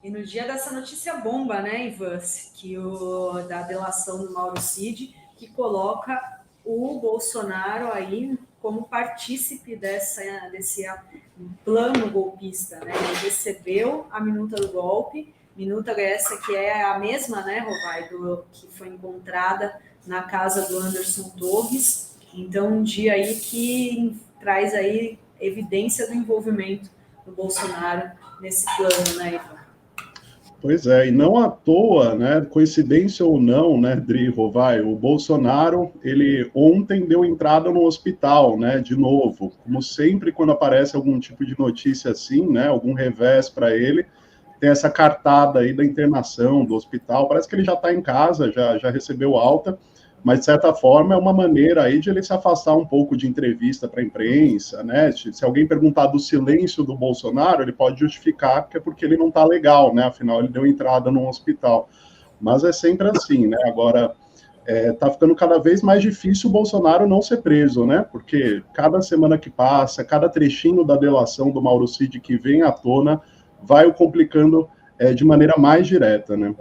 E no dia dessa notícia bomba, né, Ivan, da delação do Mauro Cid, que coloca o Bolsonaro aí como partícipe desse plano golpista, né? Ele recebeu a minuta do golpe, minuta essa que é a mesma, né, Rovai, que foi encontrada na casa do Anderson Torres. Então, um dia aí que traz aí evidência do envolvimento do Bolsonaro nesse plano, né, Ivan? Pois é, e não à toa, né, coincidência ou não, né, Dri Rovai, o Bolsonaro, ele ontem deu entrada no hospital, né, de novo, como sempre quando aparece algum tipo de notícia assim, né, algum revés para ele, tem essa cartada aí da internação do hospital, parece que ele já está em casa, já recebeu alta, mas de certa forma é uma maneira aí de ele se afastar um pouco de entrevista para a imprensa, né? Se alguém perguntar do silêncio do Bolsonaro, ele pode justificar que é porque ele não está legal, né? Afinal, ele deu entrada num hospital. Mas é sempre assim, né? Agora, tá ficando cada vez mais difícil o Bolsonaro não ser preso, né? Porque cada semana que passa, cada trechinho da delação do Mauro Cid que vem à tona, vai o complicando de maneira mais direta, né?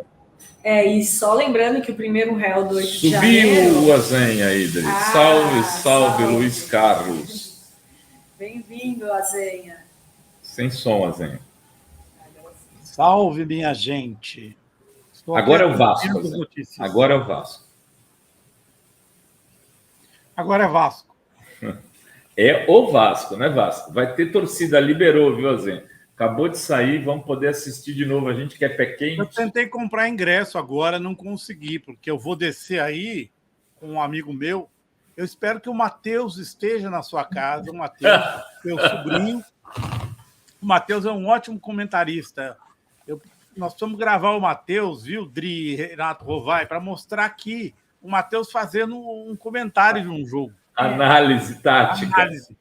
E só lembrando que o primeiro réu do 8 de janeiro... Subiu o Azenha, Idri. Salve, Luiz Carlos. Bem-vindo, Azenha. Sem som, Azenha. Salve, minha gente. Agora é o Vasco. Agora é o Vasco. Agora é Vasco. É o Vasco, né, Vasco? Vai ter torcida, liberou, viu, Azenha? Acabou de sair, vamos poder assistir de novo. A gente quer pé quente. Eu tentei comprar ingresso agora, não consegui, porque eu vou descer aí com um amigo meu. Eu espero que o Matheus esteja na sua casa, o Matheus, meu sobrinho. O Matheus é um ótimo comentarista. Nós precisamos gravar o Matheus, viu, Dri, Renato Rovai, para mostrar aqui o Matheus fazendo um comentário de um jogo. Análise tática. Análise.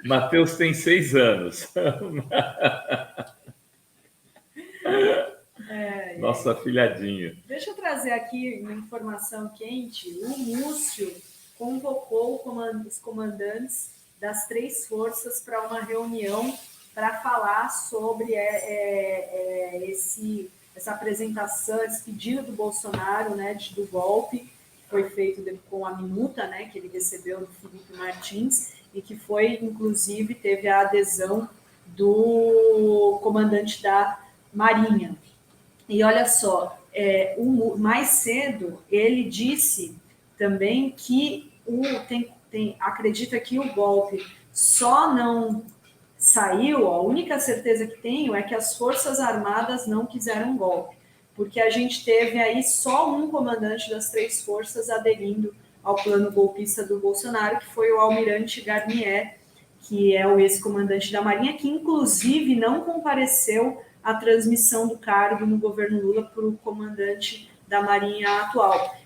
Matheus tem 6 anos. Nosso afilhadinho. Deixa eu trazer aqui uma informação quente. O Múcio convocou os comandantes das 3 forças para uma reunião para falar sobre essa apresentação, esse pedido do Bolsonaro, né, do golpe, que foi feito com a minuta, né, que ele recebeu do Felipe Martins, e que foi, inclusive, teve a adesão do comandante da Marinha. E olha só, mais cedo ele disse também que acredita que o golpe só não saiu, a única certeza que tenho é que as Forças Armadas não quiseram golpe, porque a gente teve aí só um comandante das 3 forças aderindo ao plano golpista do Bolsonaro, que foi o almirante Garnier, que é o ex-comandante da Marinha, que inclusive não compareceu à transmissão do cargo no governo Lula para o comandante da Marinha atual.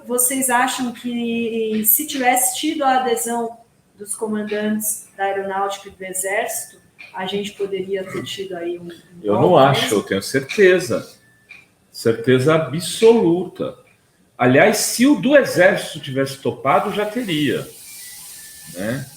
Vocês acham que se tivesse tido a adesão dos comandantes da Aeronáutica e do Exército, a gente poderia ter tido aí um eu não acho, eu tenho certeza. Certeza absoluta. Aliás, se o do Exército tivesse topado, já teria. Né?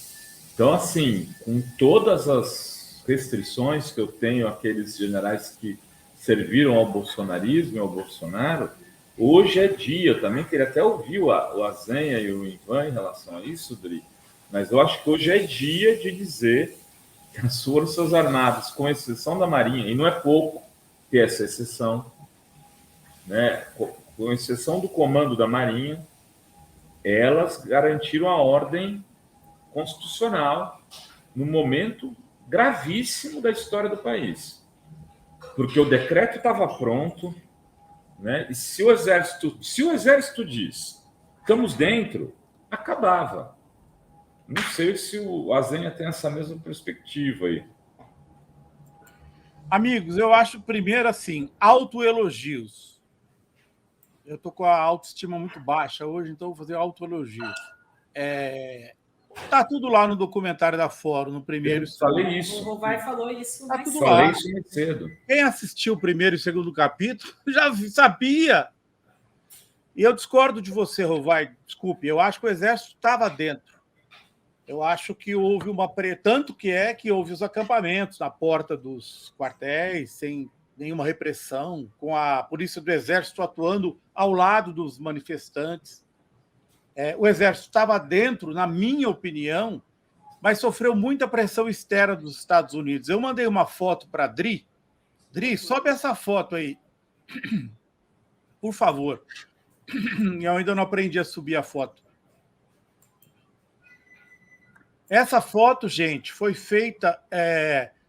Então, assim, com todas as restrições que eu tenho àqueles generais que serviram ao bolsonarismo e ao Bolsonaro, hoje é dia. Eu também queria até ouvir o Azenha e o Ivan em relação a isso, Dri, mas eu acho que hoje é dia de dizer que as Forças Armadas, com exceção da Marinha, e não é pouco ter essa exceção, né? Com exceção do comando da Marinha, elas garantiram a ordem constitucional no momento gravíssimo da história do país. Porque o decreto estava pronto, né? E se o Exército diz, estamos dentro, acabava. Não sei se o Azenha tem essa mesma perspectiva aí. Amigos, eu acho primeiro assim, autoelogios. Eu estou com a autoestima muito baixa hoje, então vou fazer autoelogios. Tá tudo lá no documentário da Fórum, no primeiro e segundo. Falei isso. O Rovai falou isso. Tá tudo falei lá. isso muito cedo. Quem assistiu o primeiro e segundo capítulo já sabia. E eu discordo de você, Rovai. Desculpe, eu acho que o Exército estava dentro. Eu acho que houve tanto que houve os acampamentos na porta dos quartéis, sem nenhuma repressão, com a polícia do Exército atuando ao lado dos manifestantes. O Exército estava dentro, na minha opinião, mas sofreu muita pressão externa dos Estados Unidos. Eu mandei uma foto para a Dri. Dri, sobe essa foto aí, por favor. Eu ainda não aprendi a subir a foto. Essa foto, gente, foi feita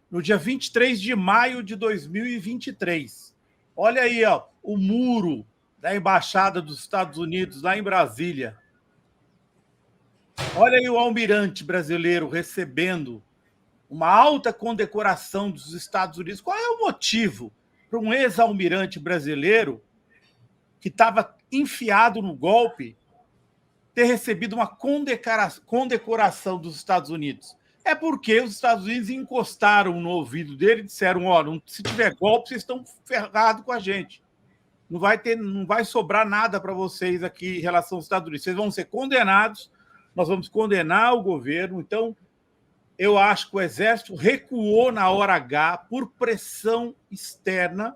no dia 23 de maio de 2023. Olha aí, ó, o muro da Embaixada dos Estados Unidos, lá em Brasília. Olha aí o almirante brasileiro recebendo uma alta condecoração dos Estados Unidos. Qual é o motivo para um ex-almirante brasileiro que estava enfiado no golpe ter recebido uma condecoração dos Estados Unidos? É porque os Estados Unidos encostaram no ouvido dele e disseram: se tiver golpe, vocês estão ferrados com a gente. Não vai sobrar nada para vocês aqui em relação aos Estados Unidos. Vocês vão ser condenados, nós vamos condenar o governo. Então, eu acho que o Exército recuou na hora H por pressão externa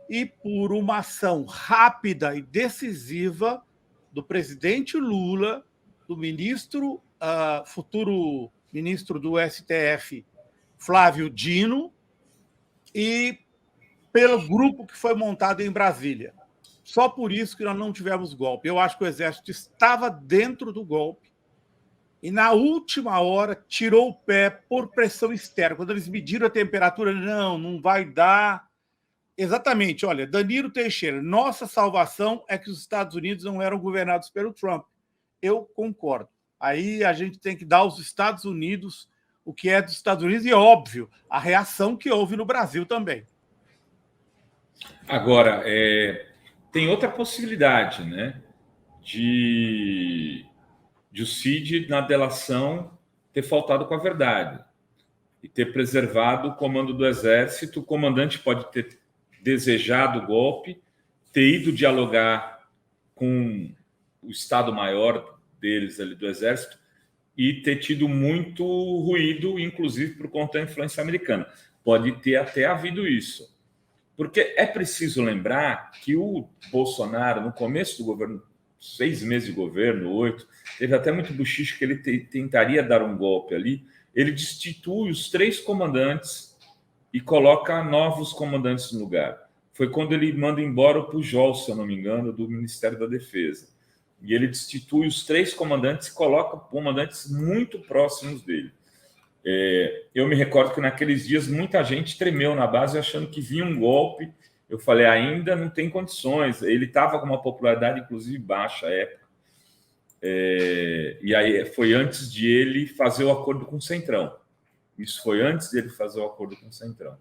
e por uma ação rápida e decisiva do presidente Lula, do futuro ministro do STF, Flávio Dino, e pelo grupo que foi montado em Brasília. Só por isso que nós não tivemos golpe. Eu acho que o Exército estava dentro do golpe e, na última hora, tirou o pé por pressão externa. Quando eles mediram a temperatura, não vai dar. Exatamente, olha, Danilo Teixeira, nossa salvação é que os Estados Unidos não eram governados pelo Trump. Eu concordo. Aí a gente tem que dar aos Estados Unidos o que é dos Estados Unidos e, óbvio, a reação que houve no Brasil também. Agora, tem outra possibilidade, né? De o Cid, na delação, ter faltado com a verdade e ter preservado o comando do Exército. O comandante pode ter desejado o golpe, ter ido dialogar com o Estado-Maior deles, ali do Exército, e ter tido muito ruído, inclusive por conta da influência americana. Pode ter até havido isso. Porque é preciso lembrar que o Bolsonaro, no começo do governo, 6 meses de governo, 8, teve até muito buchicho que ele tentaria dar um golpe ali. Ele destitui os 3 comandantes e coloca novos comandantes no lugar. Foi quando ele manda embora o Pujol, se eu não me engano, do Ministério da Defesa. E ele destitui os 3 comandantes e coloca comandantes muito próximos dele. Eu me recordo que naqueles dias muita gente tremeu na base achando que vinha um golpe. Eu falei, ainda não tem condições. Ele estava com uma popularidade, inclusive, baixa à época. E aí foi antes de ele fazer o acordo com o Centrão. Isso foi antes dele fazer o acordo com o Centrão.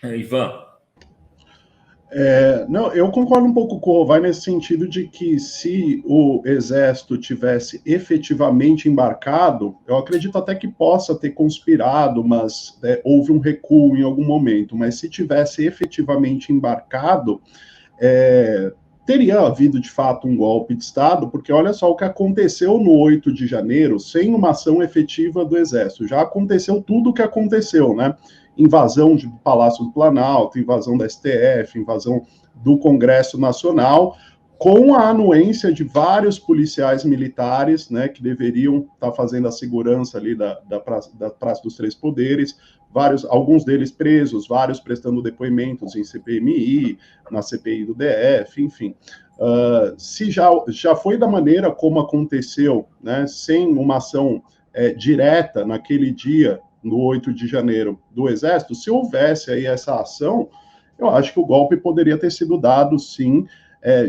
Ivan? Não, eu concordo um pouco com o Rovai nesse sentido de que se o Exército tivesse efetivamente embarcado, eu acredito até que possa ter conspirado, mas houve um recuo em algum momento, mas se tivesse efetivamente embarcado, teria havido de fato um golpe de Estado, porque olha só o que aconteceu no 8 de janeiro, sem uma ação efetiva do Exército. Já aconteceu tudo o que aconteceu, né? Invasão do Palácio do Planalto, invasão da STF, invasão do Congresso Nacional, com a anuência de vários policiais militares, né, que deveriam estar fazendo a segurança ali da Praça dos Três Poderes, alguns deles presos, vários prestando depoimentos em CPMI, na CPI do DF, enfim. Se já foi da maneira como aconteceu, né, sem uma ação direta naquele dia, no 8 de janeiro, do Exército, se houvesse aí essa ação, eu acho que o golpe poderia ter sido dado, sim,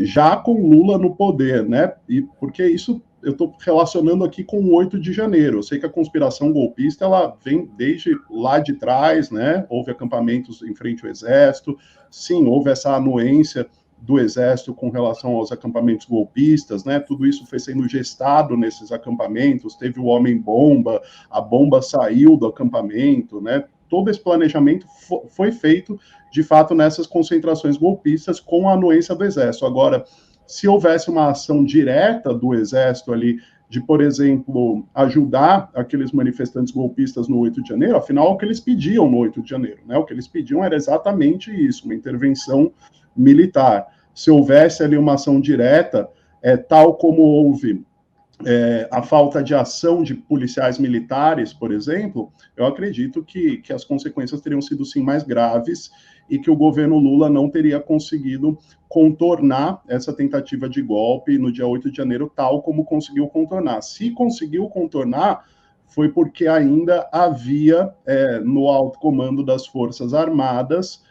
já com Lula no poder, né? E porque isso eu estou relacionando aqui com o 8 de janeiro. Eu sei que a conspiração golpista ela vem desde lá de trás, né? Houve acampamentos em frente ao Exército, sim, houve essa anuência do Exército com relação aos acampamentos golpistas, né? Tudo isso foi sendo gestado nesses acampamentos, teve o homem-bomba, a bomba saiu do acampamento, né? Todo esse planejamento foi feito, de fato, nessas concentrações golpistas com a anuência do Exército. Agora, se houvesse uma ação direta do Exército ali de, por exemplo, ajudar aqueles manifestantes golpistas no 8 de janeiro, afinal, o que eles pediam no 8 de janeiro, né? O que eles pediam era exatamente isso, uma intervenção militar. Se houvesse ali uma ação direta, tal como houve a falta de ação de policiais militares, por exemplo, eu acredito que as consequências teriam sido, sim, mais graves e que o governo Lula não teria conseguido contornar essa tentativa de golpe no dia 8 de janeiro, tal como conseguiu contornar. Se conseguiu contornar, foi porque ainda havia, no alto comando das Forças Armadas,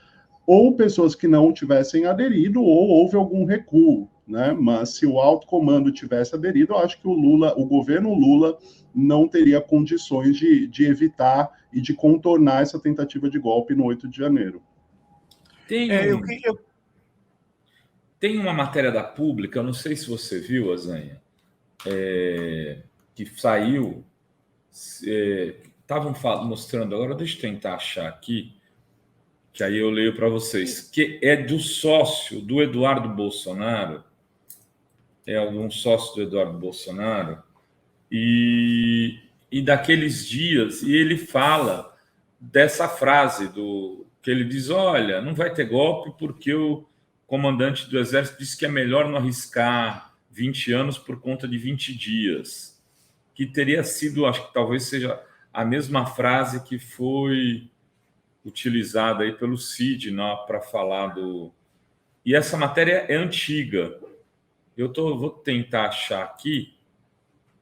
ou pessoas que não tivessem aderido, ou houve algum recuo, né? Mas se o alto comando tivesse aderido, eu acho que o governo Lula não teria condições de evitar e de contornar essa tentativa de golpe no 8 de janeiro. Tem uma matéria da Pública, eu não sei se você viu, Azanha, que saiu, estavam mostrando, agora deixa eu tentar achar aqui, que aí eu leio para vocês, que é do sócio do Eduardo Bolsonaro, um sócio do Eduardo Bolsonaro, e daqueles dias, e ele fala dessa frase, que ele diz, olha, não vai ter golpe porque o comandante do Exército disse que é melhor não arriscar 20 anos por conta de 20 dias, que teria sido, acho que talvez seja a mesma frase que foi utilizada aí pelo Cid para falar do... E essa matéria é antiga. Vou tentar achar aqui.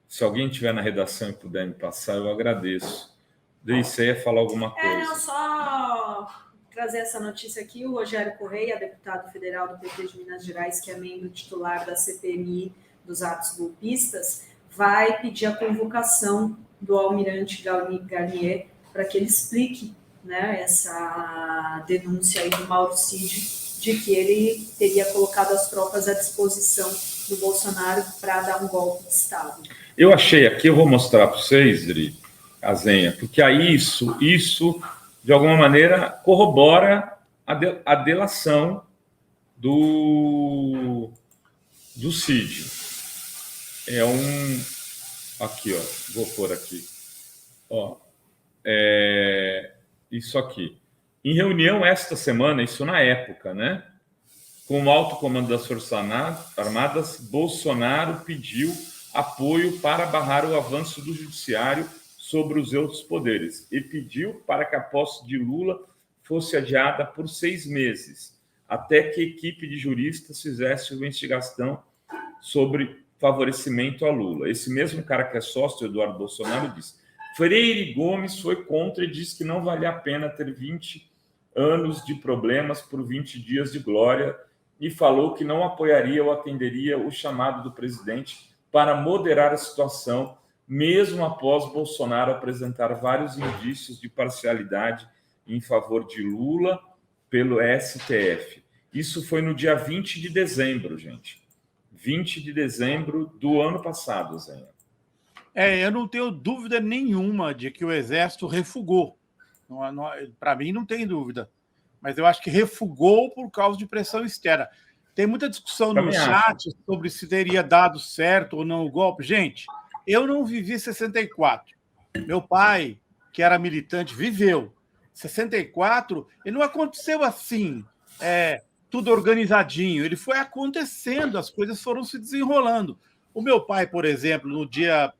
Se alguém tiver na redação e puder me passar, eu agradeço. Você ia falar alguma coisa. Não, só trazer essa notícia aqui. O Rogério Correia, deputado federal do PT de Minas Gerais, que é membro titular da CPMI dos atos golpistas, vai pedir a convocação do almirante Garnier para que ele explique, né, essa denúncia aí do Mauro Cid de que ele teria colocado as tropas à disposição do Bolsonaro para dar um golpe de Estado. Eu achei aqui, eu vou mostrar para vocês, Dri, Azenha, porque aí isso, de alguma maneira, corrobora a delação do Cid. Aqui, ó, vou pôr aqui. Ó, isso aqui. Em reunião esta semana, isso na época, né? Com o alto comando das Forças Armadas, Bolsonaro pediu apoio para barrar o avanço do judiciário sobre os outros poderes e pediu para que a posse de Lula fosse adiada por 6 meses, até que a equipe de juristas fizesse uma investigação sobre favorecimento a Lula. Esse mesmo cara que é sócio do Eduardo Bolsonaro disse: Freire Gomes foi contra e disse que não valia a pena ter 20 anos de problemas por 20 dias de glória e falou que não apoiaria ou atenderia o chamado do presidente para moderar a situação, mesmo após Bolsonaro apresentar vários indícios de parcialidade em favor de Lula pelo STF. Isso foi no dia 20 de dezembro, gente. 20 de dezembro do ano passado, Zé. Eu não tenho dúvida nenhuma de que o Exército refugou. Para mim, não tem dúvida. Mas eu acho que refugou por causa de pressão externa. Tem muita discussão no chat sobre se teria dado certo ou não o golpe. Gente, eu não vivi 64. Meu pai, que era militante, viveu. 64, e não aconteceu assim, tudo organizadinho. Ele foi acontecendo, as coisas foram se desenrolando. O meu pai, por exemplo, no dia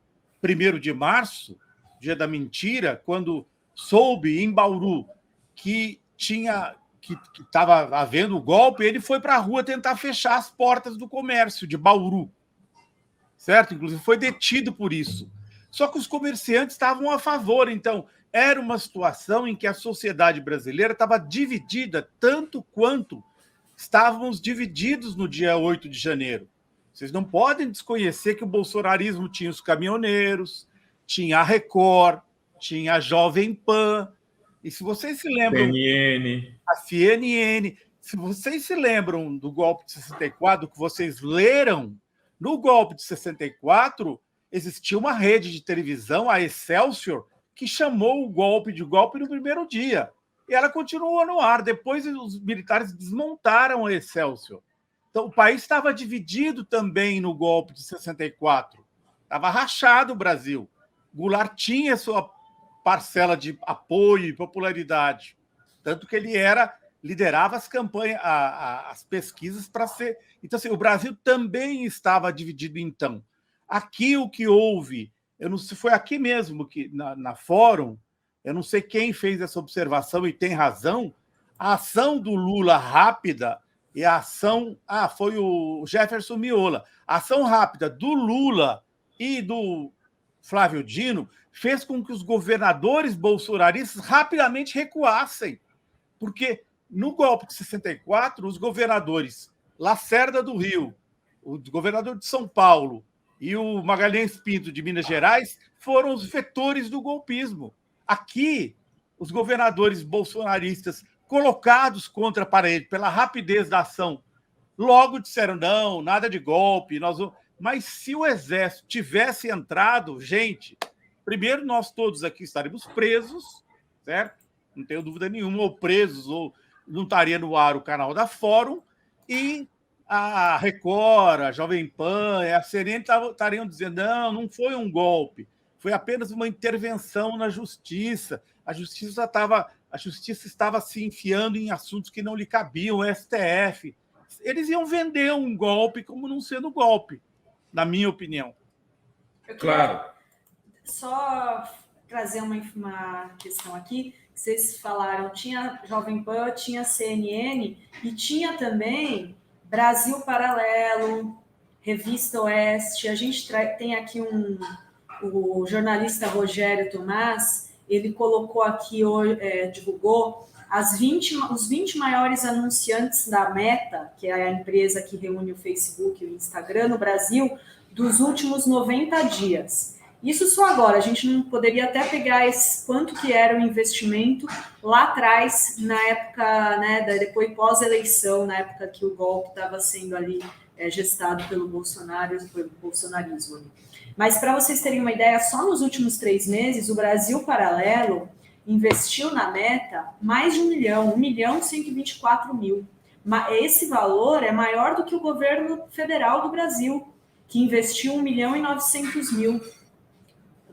1º de março, dia da mentira, quando soube em Bauru que estava havendo o golpe, ele foi para a rua tentar fechar as portas do comércio de Bauru, certo? Inclusive foi detido por isso. Só que os comerciantes estavam a favor, então era uma situação em que a sociedade brasileira estava dividida, tanto quanto estávamos divididos no dia 8 de janeiro. Vocês não podem desconhecer que o bolsonarismo tinha os caminhoneiros, tinha a Record, tinha a Jovem Pan, e se vocês se lembram... A CNN. Se vocês se lembram do golpe de 64, que vocês leram, no golpe de 64, existia uma rede de televisão, a Excelsior, que chamou o golpe de golpe no primeiro dia. E ela continuou no ar. Depois os militares desmontaram a Excelsior. Então, o país estava dividido também no golpe de 64. Estava rachado o Brasil. Goulart tinha sua parcela de apoio e popularidade, tanto que ele liderava as campanhas, as pesquisas para ser. Então, assim, o Brasil também estava dividido. Então, aqui o que houve, eu não sei, foi aqui mesmo que na Fórum, eu não sei quem fez essa observação e tem razão. A ação do Lula rápida e a ação, foi o Jefferson Miola. A ação rápida do Lula e do Flávio Dino fez com que os governadores bolsonaristas rapidamente recuassem, porque no golpe de 64, os governadores Lacerda do Rio, o governador de São Paulo e o Magalhães Pinto de Minas Gerais foram os vetores do golpismo. Aqui, os governadores bolsonaristas colocados contra a parede pela rapidez da ação, logo disseram, não, nada de golpe, Mas se o Exército tivesse entrado, gente, primeiro nós todos aqui estaríamos presos, certo? Não tenho dúvida nenhuma, ou presos, ou não estaria no ar o canal da Fórum, e a Record, a Jovem Pan, a CNN estariam dizendo, não foi um golpe, foi apenas uma intervenção na justiça. A justiça estava se enfiando em assuntos que não lhe cabiam, o STF. Eles iam vender um golpe como não sendo golpe, na minha opinião. Claro. Só trazer uma questão aqui. Vocês falaram, tinha Jovem Pan, tinha CNN e tinha também Brasil Paralelo, Revista Oeste. A gente tem aqui o jornalista Rogério Tomás, ele colocou aqui, divulgou os 20 maiores anunciantes da Meta, que é a empresa que reúne o Facebook e o Instagram no Brasil, dos últimos 90 dias. Isso só agora, a gente não poderia até pegar quanto que era o investimento lá atrás, na época, né, depois pós-eleição, na época que o golpe estava sendo ali gestado pelo bolsonarismo. Mas para vocês terem uma ideia, só nos últimos 3 meses, o Brasil Paralelo investiu na Meta mais de 1.124.000. Esse valor é maior do que o governo federal do Brasil, que investiu 1.900.000.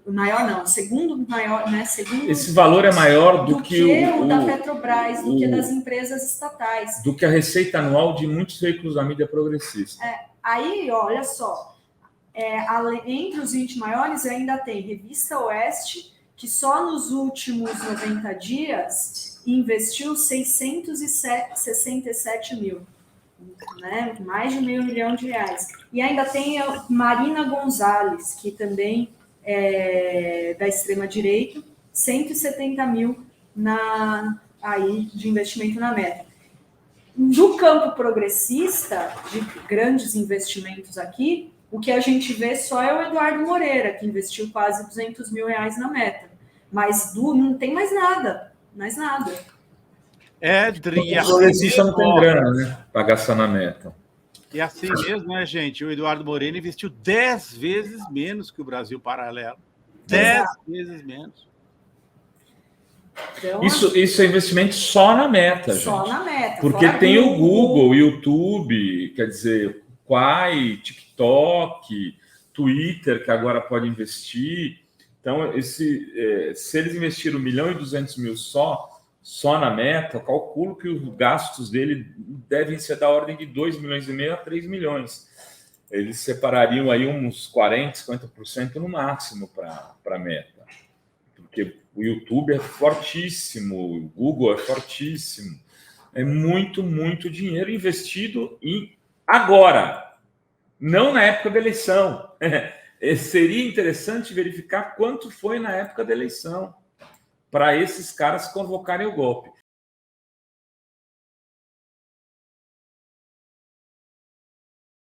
O maior não, segundo maior, né? Esse valor é maior do que o da Petrobras, do que das empresas estatais. Do que a receita anual de muitos veículos da mídia progressista. Aí, olha só, entre os 20 maiores ainda tem Revista Oeste, que só nos últimos 90 dias investiu 667 mil. Né? Mais de R$500 milhão. E ainda tem a Marina Gonzalez, que também da extrema-direita, 170 mil aí de investimento na Meta. Do campo progressista, de grandes investimentos aqui, o que a gente vê só é o Eduardo Moreira, que investiu quase R$200 mil na Meta. Mas não tem mais nada. Dri, o progressista não tem grana, né? Para gastar na Meta. E assim mesmo, né, gente? O Eduardo Moreira investiu 10 vezes menos que o Brasil Paralelo. 10 vezes menos. Então, isso é investimento só na Meta, gente. Só na Meta. Porque tem o Google, o YouTube, quer dizer, Quai, TikTok, Twitter, que agora pode investir. Então, se eles investiram 1.200.000 só na Meta, eu calculo que os gastos dele devem ser da ordem de 2,5 milhões a 3 milhões. Eles separariam aí uns 40%, 50% no máximo para a Meta. Porque o YouTube é fortíssimo, o Google é fortíssimo. É muito, muito dinheiro investido agora, não na época da eleição. Seria interessante verificar quanto foi na época da eleição para esses caras convocarem o golpe.